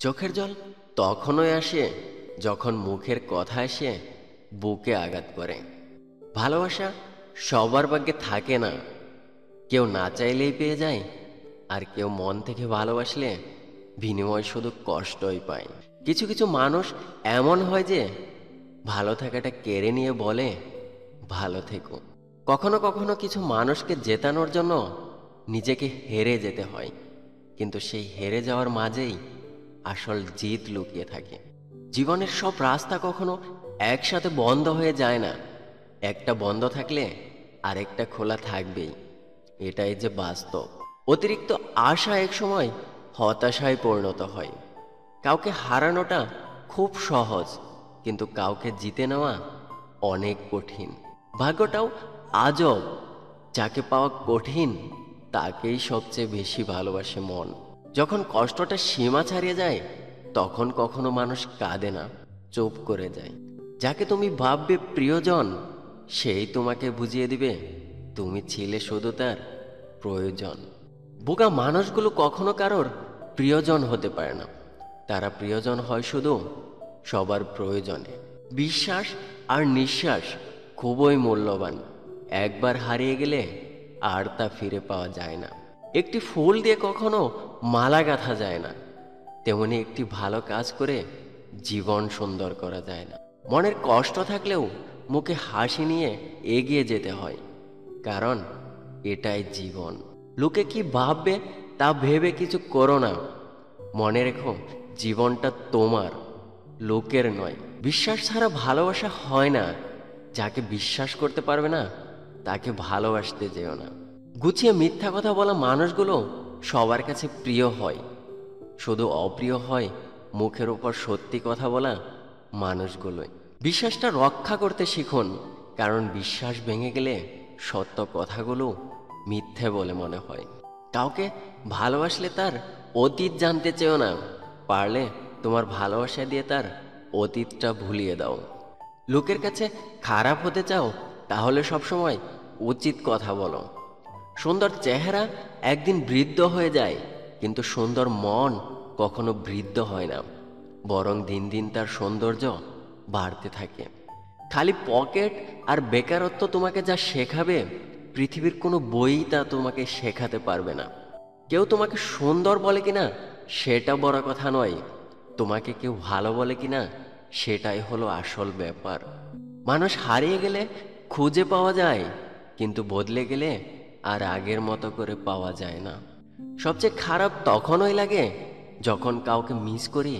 চোখের জল তখনই আসে যখন মুখের কথা এসে বুকে আঘাত করে। ভালোবাসা সবার ভাগ্যে থাকে না, কেউ না চাইলেই পেয়ে যায়, আর কেউ মন থেকে ভালোবাসলে বিনিময় শুধু কষ্টই পায়। কিছু কিছু মানুষ এমন হয় যে ভালো থাকাটা কেড়ে নিয়ে বলে ভালো থেকো। কখনো কখনো কিছু মানুষকে জেতানোর জন্য নিজেকে হেরে যেতে হয়, কিন্তু সেই হেরে যাওয়ার মাঝেই আসল জিত লুকিয়ে থাকে। জীবনের সব রাস্তা কখনো একসাথে বন্ধ হয়ে যায় না, একটা বন্ধ থাকলে আরেকটা খোলা থাকবেই, এটাই যে বাস্তব। অতিরিক্ত আশা একসময় হতাশায় পরিণত হয়। কাউকে হারানোটা খুব সহজ, কিন্তু কাউকে জিতে নেওয়া অনেক কঠিন। ভাগ্যটাও আজব, যাকে পাওয়া কঠিন তাকেই সবচেয়ে বেশি ভালোবাসে মন। যখন কষ্টটা সীমা ছাড়িয়ে যায় তখন কখনো মানুষ কাঁদে না, চুপ করে যায়। যাকে তুমি ভাববে প্রিয়জন, সেই তোমাকে বুঝিয়ে দিবে তুমি ছিলে শুধু তার প্রয়োজন। বোকা মানুষগুলো কখনো কারোর প্রিয়জন হতে পারে না, তারা প্রিয়জন হয় শুধু সবার প্রয়োজনে। বিশ্বাস আর নিঃশ্বাস খুবই মূল্যবান, একবার হারিয়ে গেলে আর তা ফিরে পাওয়া যায় না। একটি ফুল দিয়ে কখনো মালা গাঁথা যায় না, তেমনি একটি ভালো কাজ করে জীবন সুন্দর করা যায় না। মনের কষ্ট থাকলেও মুখে হাসি নিয়ে এগিয়ে যেতে হয়, কারণ এটাই জীবন। লোকে কি ভাববে তা ভেবে কিছু করো না, মনে রেখো জীবনটা তোমার, লোকের নয়। বিশ্বাস ছাড়া ভালোবাসা হয় না, যাকে বিশ্বাস করতে পারবে না তাকে ভালোবাসতে যেও না। গুছিয়ে মিথ্যা কথা বলা মানুষগুলো সবার কাছে প্রিয় হয়, শুধু অপ্রিয় হয় মুখের উপর সত্যি কথা বলা মানুষগুলোই। বিশ্বাসটা রক্ষা করতে শিখুন, কারণ বিশ্বাস ভেঙে গেলে সত্য কথাগুলো মিথ্যে বলে মনে হয়। কাউকে ভালোবাসলে তার অতীত জানতে চেও না, পারলে তোমার ভালোবাসা দিয়ে তার অতীতটা ভুলিয়ে দাও। লোকের কাছে খারাপ হতে চাও তাহলে সবসময় উচিত কথা বলো। সুন্দর চেহারা একদিন বৃদ্ধ হয়ে যায়, কিন্তু সুন্দর মন কখনো বৃদ্ধ হয় না, বরং দিন দিন তার সৌন্দর্য বাড়তে থাকে। খালি পকেট আর বেকারত্ব তোমাকে যা শেখাবে, পৃথিবীর কোনো বই তা তোমাকে শেখাতে পারবে না। কেউ তোমাকে সুন্দর বলে কিনা সেটা বড় কথা নয়, তোমাকে কেউ ভালো বলে কিনা সেটাই হলো আসল ব্যাপার। মানুষ হারিয়ে গেলে খুঁজে পাওয়া যায়, কিন্তু বদলে গেলে আর আগের মতো করে পাওয়া যায় না। সবচেয়ে খারাপ তখনই লাগে যখন কাউকে মিস করি,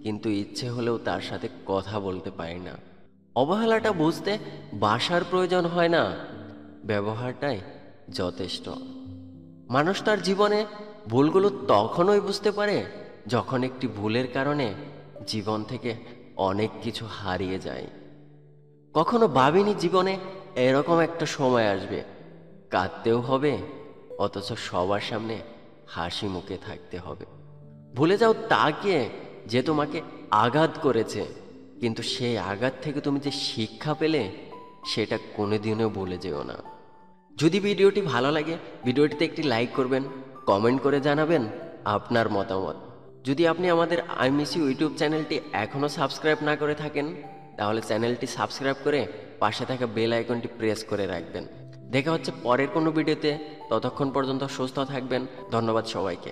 কিন্তু ইচ্ছে হলেও তার সাথে কথা বলতে পারি না। অবহেলাটা বুঝতে বাসার প্রয়োজন হয় না, ব্যবহারটাই যথেষ্ট। মানুষ তার জীবনে ভুলগুলো তখনই বুঝতে পারে যখন একটি ভুলের কারণে জীবন থেকে অনেক কিছু হারিয়ে যায়। কখনো ভাবিনি জীবনে এরকম একটা সময় আসবে, কাঁদতেও হবে অথচ সবার সামনে হাসি মুখে থাকতে হবে। ভুলে যাও তাকে যে তোমাকে আঘাত করেছে, কিন্তু সেই আঘাত থেকে তুমি যে শিক্ষা পেলে সেটা কোনোদিনও ভুলে যেও না। যদি ভিডিওটি ভালো লাগে ভিডিওটিতে একটি লাইক করবেন, কমেন্ট করে জানাবেন আপনার মতামত। যদি আপনি আমাদের আই মিস ইউ ইউটিউব চ্যানেলটি এখনও সাবস্ক্রাইব না করে থাকেন তাহলে চ্যানেলটি সাবস্ক্রাইব করে পাশে থাকা বেল আইকনটি প্রেস করে রাখবেন। দেখা হচ্ছে পরের কোনো ভিডিওতে, ততক্ষণ পর্যন্ত সুস্থ থাকবেন। ধন্যবাদ সবাইকে।